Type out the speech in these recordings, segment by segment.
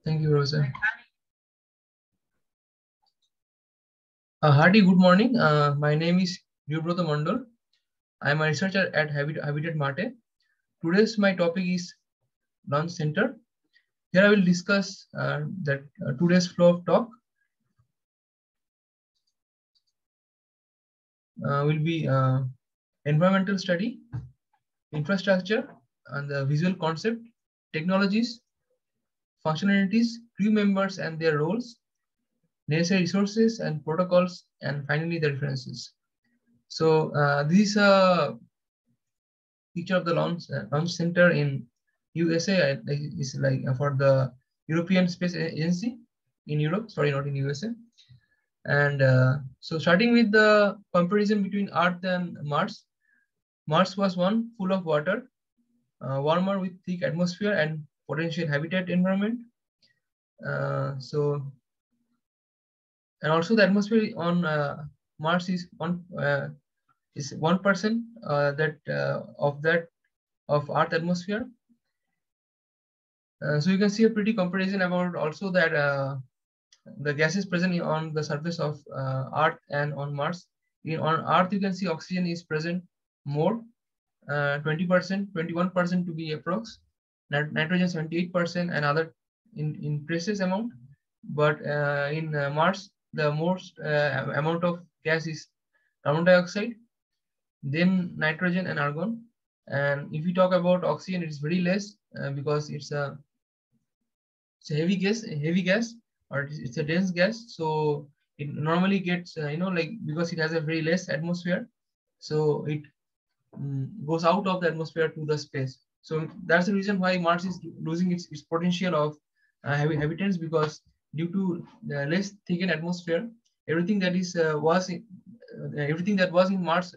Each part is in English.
Thank you, Rosa. Hearty good morning. My name is Yubrata Mandal. I am a researcher at Habitat Marte. Today's my topic is Launch Center. Here I will discuss today's flow of talk will be environmental study, infrastructure, and the visual concept, technologies, functionalities, crew members and their roles, necessary resources and protocols, and finally the references. So this is a picture of the launch center in USA. Is like for the European Space Agency in Europe. Sorry, not in USA. And so starting with the comparison between Earth and Mars, Mars was one full of water, warmer with thick atmosphere and potential habitat environment. And also the atmosphere on Mars is 1% of Earth atmosphere. So you can see a pretty comparison about also that the gases present on the surface of Earth and on Mars. On Earth, you can see oxygen is present more, 20%, 21% to be approx. Nitrogen 78% and other in traces amount. But in Mars, the most amount of gas is carbon dioxide, then nitrogen and argon. And if we talk about oxygen, it is very less because it's a heavy gas, or it's a dense gas. So it normally gets because it has a very less atmosphere, so it goes out of the atmosphere to the space. So that's the reason why Mars is losing its potential of habitants, because due to the less thickened atmosphere, everything that was in Mars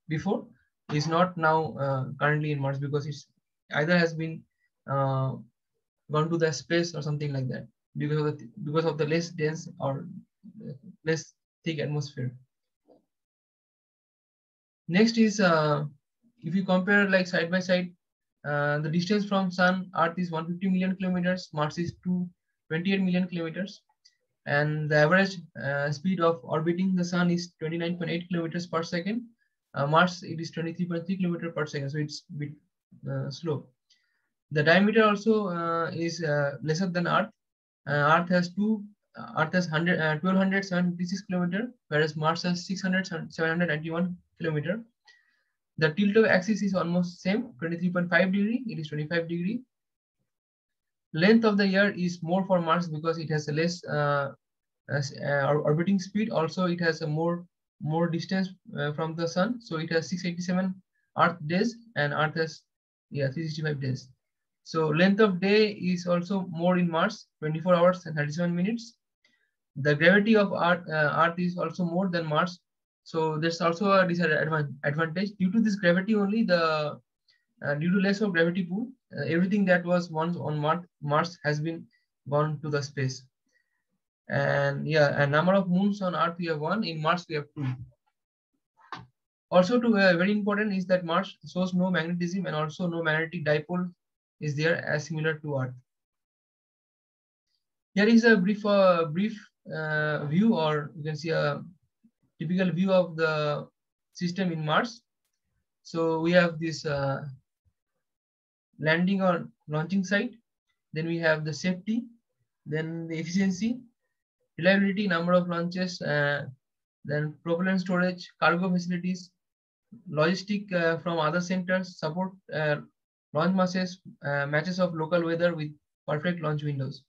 before is not now currently in Mars, because it's either has been gone to the space or something like that, because of the less dense or less thick atmosphere. Next is if you compare like side by side, the distance from Sun, Earth is 150 million kilometers, Mars is 228 million kilometers, and the average speed of orbiting the Sun is 29.8 kilometers per second. Mars, it is 23.3 kilometers per second, so it's a bit slow. The diameter also is lesser than Earth. Earth has 1256 kilometer, whereas Mars has 791 kilometer. The tilt of axis is almost same, 23.5 degree. It is 25 degree. Length of the year is more for Mars because it has a less orbiting speed. Also, it has a more distance from the Sun, so it has 687 Earth days, and Earth has 365 days. So length of day is also more in Mars, 24 hours and 37 minutes. The gravity of Earth is also more than Mars. So there's also a disadvantage. Due to this gravity only, due to less of gravity pull, everything that was once on Mars has been gone to the space. And a number of moons on Earth we have 1, in Mars we have 2. Also, very important is that Mars shows no magnetism, and also no magnetic dipole is there as similar to Earth. Here is a brief view, or you can see a typical view of the system in Mars. So we have this landing or launching site, then we have the safety, then the efficiency, reliability, number of launches, then propellant storage, cargo facilities, logistic from other centers, support launch masses, matches of local weather with perfect launch windows.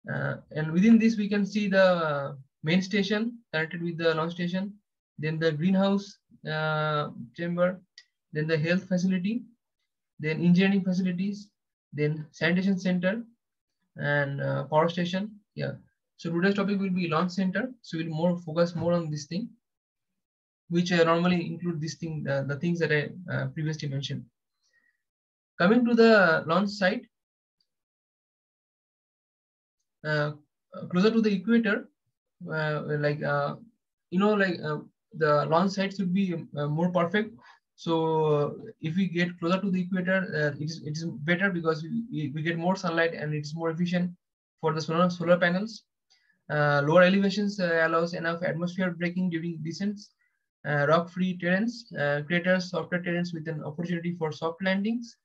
And within this, we can see the main station connected with the launch station, then the greenhouse chamber, then the health facility, then engineering facilities, then sanitation center, and power station. So today's topic will be launch center. So we'll focus more on this thing, which normally include this thing, the things that I previously mentioned. Coming to the launch site, closer to the equator, the launch site should be more perfect So if we get closer to the equator, it is better because we get more sunlight and it's more efficient for the solar panels. Lower elevations allows enough atmosphere braking during descents. Rock-free terrains, craters, softer terrains with an opportunity for soft landings.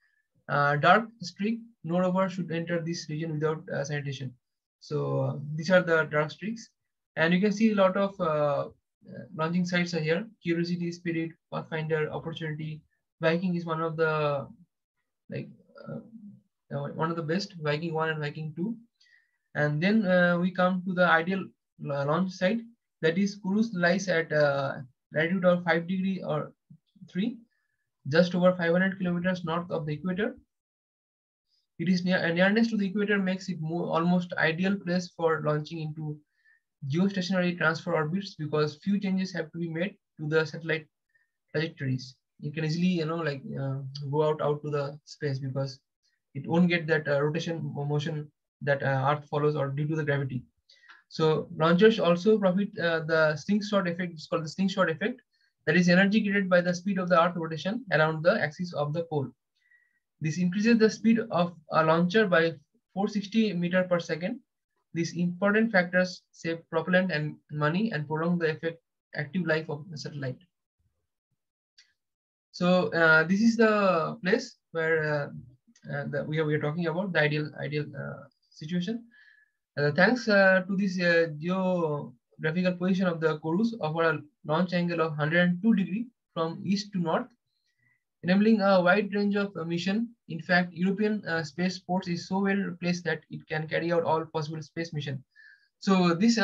Dark streak, no rover should enter this region without sanitation. So these are the dark streaks. And you can see a lot of launching sites are here. Curiosity, Spirit, Pathfinder, Opportunity. Viking is one of the like one of the best. Viking 1 and Viking 2. And then we come to the ideal launch site. That is, Kourous lies at latitude of 5 degree or 3, just over 500 kilometers north of the equator. It is nearness to the equator makes it almost ideal place for launching into geostationary transfer orbits because few changes have to be made to the satellite trajectories. You can easily, go out to the space because it won't get that rotation motion that Earth follows or due to the gravity. So launchers also profit the slingshot effect. It's called the slingshot effect. That is energy created by the speed of the Earth rotation around the axis of the pole. This increases the speed of a launcher by 460 meter per second. These important factors save propellant and money and prolong the active life of the satellite. So this is the place where we are talking about the ideal situation. Thanks to this geographical position of the Kourous offer a launch angle of 102 degree from east to north, enabling a wide range of mission. In fact, European space ports is so well placed that it can carry out all possible space mission. So this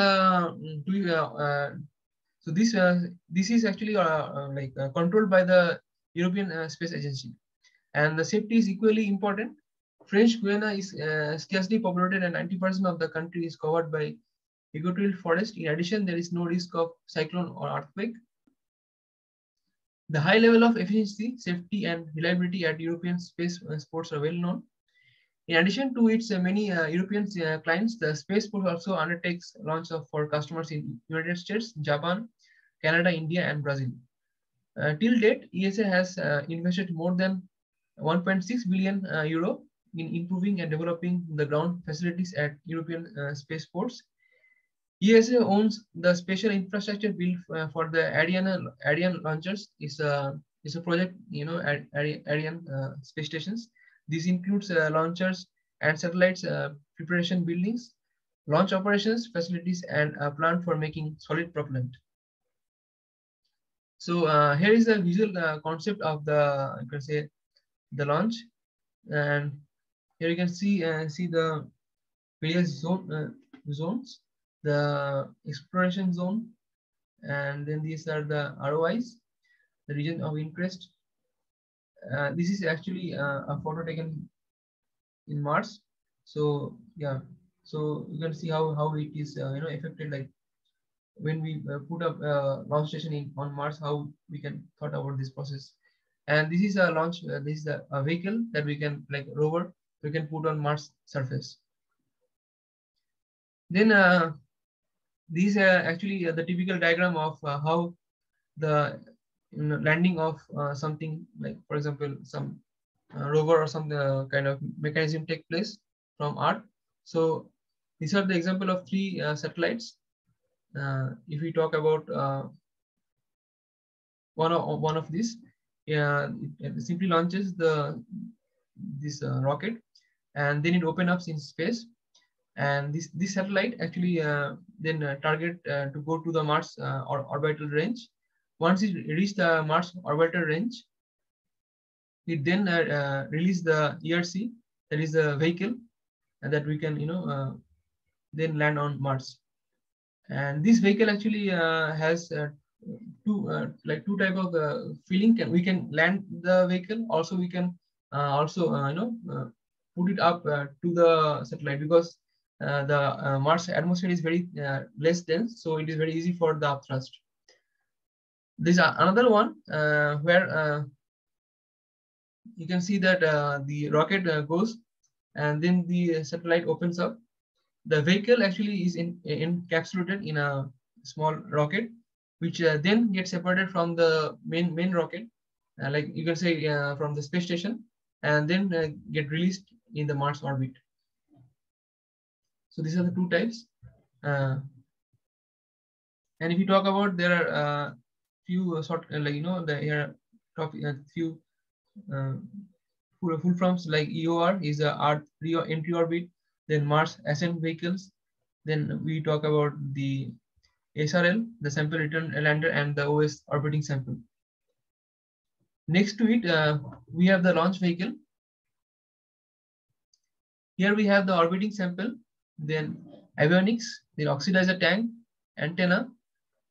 this is actually controlled by the European Space Agency, and the safety is equally important. French Guiana is scarcely populated, and 90% of the country is covered by equatorial forest. In addition, there is no risk of cyclone or earthquake. The high level of efficiency, safety, and reliability at European space ports are well known. In addition to its many European clients, the spaceport also undertakes launch for customers in United States, Japan, Canada, India, and Brazil. Till date, ESA has invested more than 1.6 billion euro in improving and developing the ground facilities at European spaceports. ESA owns the special infrastructure built for the Ariane launchers. Is a project, Ariane space stations. This includes launchers and satellites preparation buildings, launch operations facilities, and a plant for making solid propellant. So here is the visual concept of the, you can say, the launch, and here you can see the various zones, the exploration zone, and then these are the ROIs, the region of interest. This is actually a photo taken in Mars. So yeah, so you can see how it is affected, like when we put up a launch station on Mars, how we can thought about this process. And this is a launch. This is a vehicle that we can, like rover, we can put on Mars surface. Then these are actually the typical diagram of how the landing of something, like for example some rover or some kind of mechanism take place from Earth. So these are the example of 3 satellites. If we talk about one of these, it simply launches this rocket, and then it opens up in space. And this satellite actually then target to go to the Mars orbital range. Once it reaches the Mars orbital range, it then release the ERC, that is the vehicle, and that we can then land on Mars. And this vehicle actually has two type of feeling. We can land the vehicle. Also, we can put it up to the satellite, because the Mars atmosphere is very less dense, so it is very easy for the upthrust. This another one where you can see that the rocket goes, and then the satellite opens up. The vehicle actually is encapsulated in a small rocket, which then gets separated from the main rocket. like you can say from the space station, and then get released in the Mars orbit. So these are the two types. And if you talk about, there are few like the few full forms, like EOR is the Earth entry orbit, then Mars ascent vehicles. Then we talk about the SRL, the sample return lander, and the OS orbiting sample. Next to it, we have the launch vehicle. Here we have the orbiting sample, then avionics, then oxidizer tank, antenna,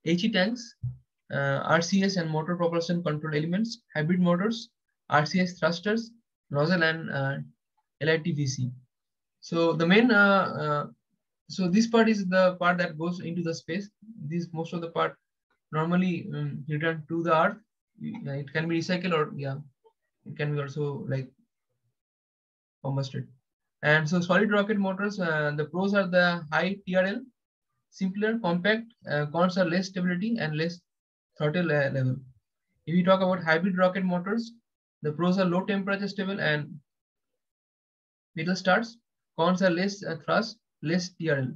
HE tanks, RCS and motor propulsion control elements, hybrid motors, RCS thrusters, nozzle, and LITVC. So the main, so this part is the part that goes into the space. This most of the part normally return to the Earth. It can be recycled, or it can be also like combusted. And so solid rocket motors, the pros are the high TRL, simpler, compact. Cons are less stability and less throttle level. If you talk about hybrid rocket motors, the pros are low temperature stable and middle starts. Cons are less thrust, less TRL.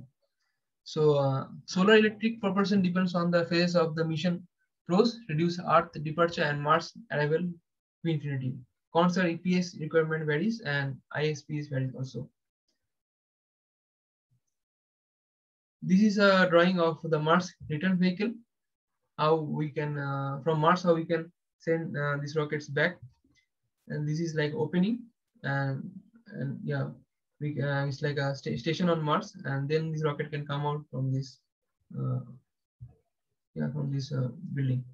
So solar electric propulsion depends on the phase of the mission. Pros: reduce Earth departure and Mars arrival to infinity. Cons are EPS requirement varies and ISPs varies also. This is a drawing of the Mars return vehicle. How we can from Mars, how we can send these rockets back. And this is like opening, and yeah, it's like a station on Mars, and then this rocket can come out from this from this building.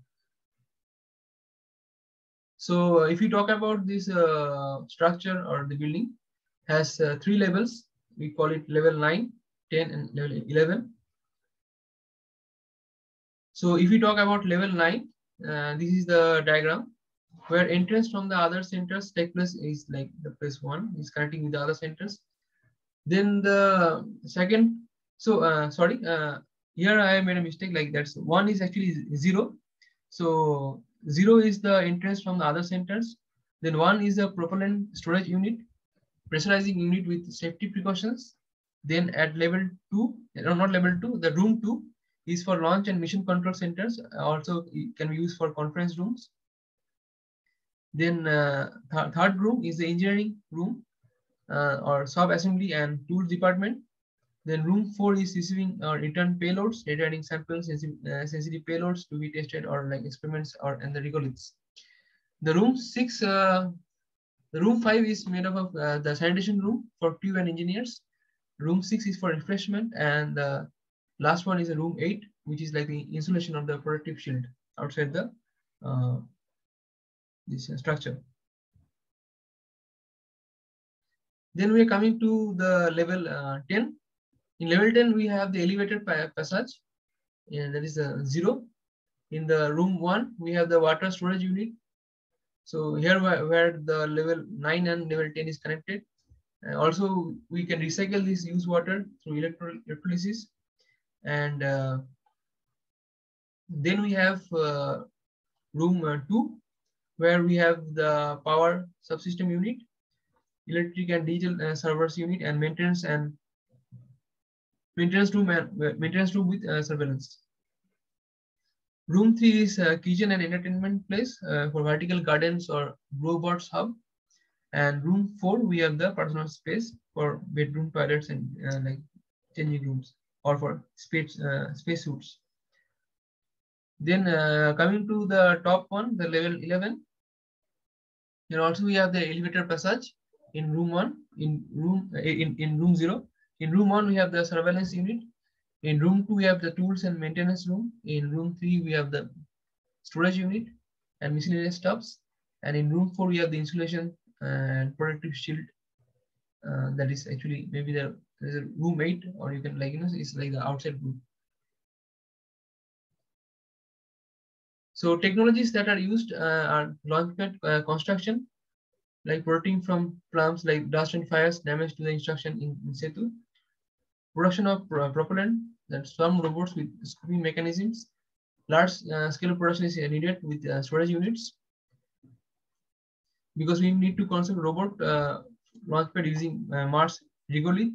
So if you talk about this structure, or the building has 3 levels. We call it level 9, 10, and level 11. So if we talk about level 9, this is the diagram where entrance from the other centers take place. Is like the place 1 is connecting with the other centers. Then the second, so sorry, here I made a mistake, like that's 1 is actually 0. So 0 is the entrance from the other centers. Then 1 is a propellant storage unit, pressurizing unit with safety precautions. Then at level 2, no, not level 2, the room 2 is for launch and mission control centers. Also, it can be used for conference rooms. Then third room is the engineering room, or sub-assembly and tools department. Then room 4 is receiving or return payloads, returning samples, sensitive payloads to be tested, or like experiments, or and the regoliths. The room 6, the room 5 is made up of the sanitation room for crew and engineers. Room 6 is for refreshment, and the last one is a room 8, which is like the insulation of the protective shield outside the this structure. Then we are coming to the level 10. In level 10, we have the elevator passage, and that is 0. In the room 1, we have the water storage unit. So here where the level 9 and level 10 is connected. Also, we can recycle this used water through electrolysis. And then we have room 2, where we have the power subsystem unit, electric and digital servers unit, and maintenance room with surveillance. Room 3 is kitchen and entertainment place for vertical gardens or robots hub. And room 4, we have the personal space for bedroom, toilets, and like changing rooms, or for space suits. Then coming to the top one, the level 11. Then also we have the elevator passage in room 1, in room 0. In room 1, we have the surveillance unit. In room 2, we have the tools and maintenance room. In room 3, we have the storage unit and miscellaneous stuffs. And in room 4, we have the insulation and protective shield. That is actually maybe there's a room 8, or you can it's like the outside room. So technologies that are used are launchpad construction, like protecting from plums like dust and fires, damage to the instruction in situ. Production of propellant, that some robots with scooping mechanisms. Large scale production is needed with storage units. because we need to construct robot launchpad using Mars Rigoli,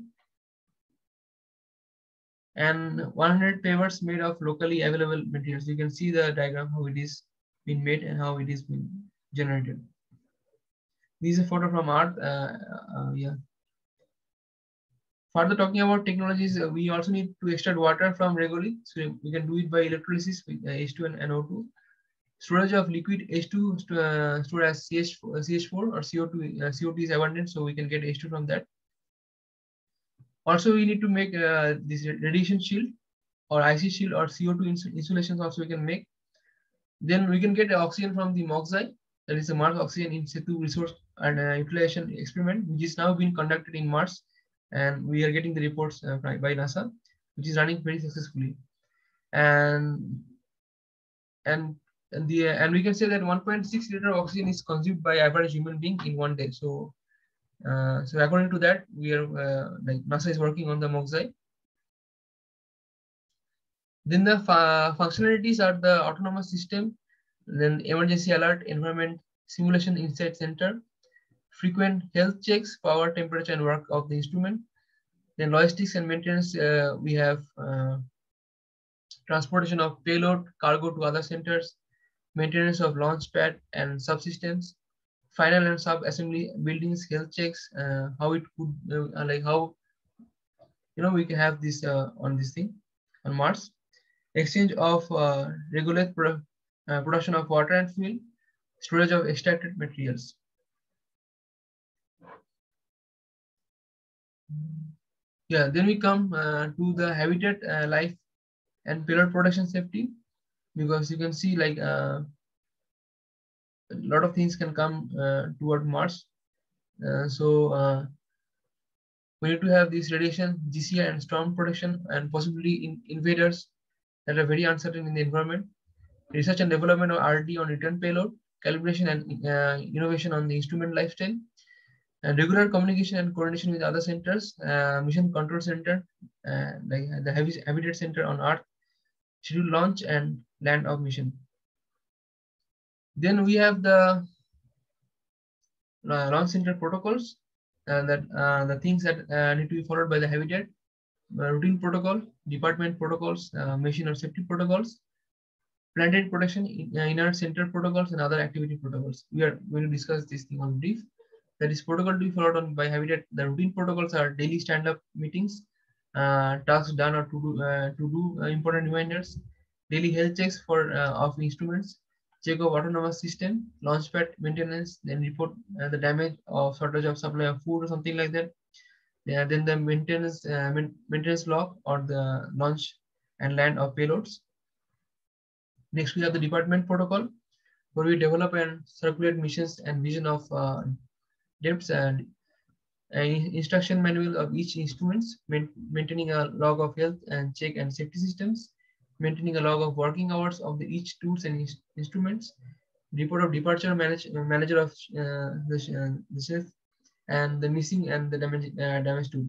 and 100 pavers made of locally available materials. You can see the diagram how it is been made and how it is been generated. This is a photo from Earth. Yeah. Further talking about technologies, we also need to extract water from Regoli. So we can do it by electrolysis with H2 and NO2. Storage of liquid H2 stored as CH4 or CO2. CO2 is abundant, so we can get H2 from that. Also, we need to make this radiation shield or IC shield or CO2 insulations also we can make. Then we can get oxygen from the MOXIE, that is the Mars Oxygen in situ resource and utilization experiment, which is now being conducted in Mars, and we are getting the reports by NASA, which is running very successfully. And we can say that 1.6 liter of oxygen is consumed by average human being in one day. So according to that, we are like NASA is working on the MOXIE. Then the functionalities are the autonomous system, then emergency alert, environment simulation insight center, frequent health checks, power, temperature, and work of the instrument. Then logistics and maintenance, we have transportation of payload, cargo to other centers, maintenance of launch pad and subsystems, final and sub-assembly buildings, health checks, how it could, like how, we can have this on this thing, on Mars. Exchange of regulate production of water and fuel, storage of extracted materials. Yeah, then we come to the habitat, life and payload protection safety, because you can see like a lot of things can come toward Mars. We need to have this radiation, GCI and storm protection, and possibly invaders that are very uncertain in the environment. Research and development of RD on return payload, calibration and innovation on the instrument lifestyle, and regular communication and coordination with other centers, mission control center, like the Habitat Center on Earth, schedule launch and land of mission. Then we have the launch center protocols, that the things that need to be followed by the Habitat, routine protocol, department protocols, mission or safety protocols, planetary protection, inner center protocols, and other activity protocols. We are going to discuss this thing on brief. That is protocol to be followed on by Habitat. The routine protocols are daily stand-up meetings, tasks done or to do important reminders, daily health checks for of instruments, check of autonomous system, launchpad maintenance, then report the damage or shortage of supply of food or something like that. Then the maintenance log or the launch and land of payloads. Next, we have the department protocol, where we develop and circulate missions and vision of depths and instruction manual of each instruments, maintaining a log of health and check and safety systems, maintaining a log of working hours of each tools and instruments, report of departure manager of the ship, and the missing and the damage tool.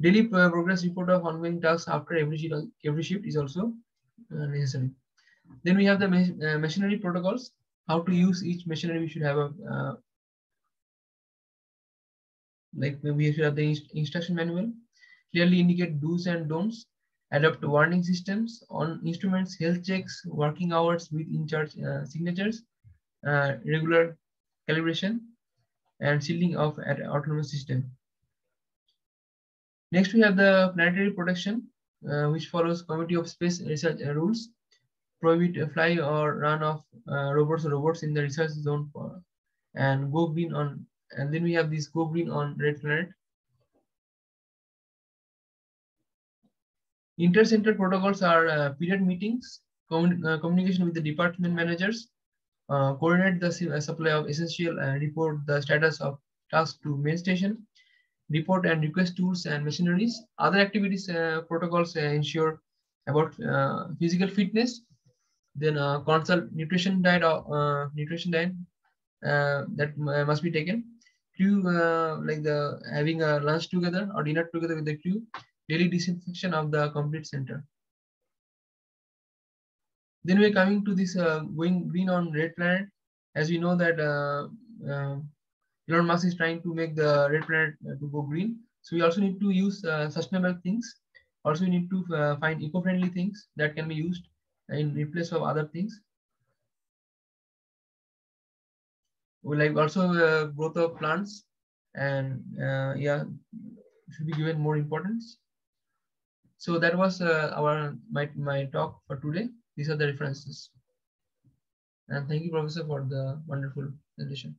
Daily progress report of ongoing tasks after every shift is also necessary. Then we have the machinery protocols, how to use each machinery. We should have a like we should have the instruction manual, clearly indicate do's and don'ts, adopt warning systems on instruments, health checks, working hours with in-charge signatures, regular calibration, and shielding of an autonomous system. Next, we have the planetary protection, which follows Committee of Space Research rules, prohibit fly or run of robots in the research zone, and go green on. And then we have this go green on red planet. Inter-center protocols are period meetings, communication with the department managers, coordinate the supply of essential and report the status of tasks to main station, report and request tools and machineries. Other activities protocols ensure about physical fitness, then consult nutrition diet that must be taken. Crew, like the having a lunch together or dinner together with the crew, daily disinfection of the complete center. Then we're coming to this going green on red planet. as we know that Elon Musk is trying to make the red planet to go green. So we also need to use sustainable things. Also, we need to find eco-friendly things that can be used in replace of other things. We like also growth of plants, and yeah, should be given more importance. So that was my talk for today. These are the references. And thank you, Professor, for the wonderful presentation.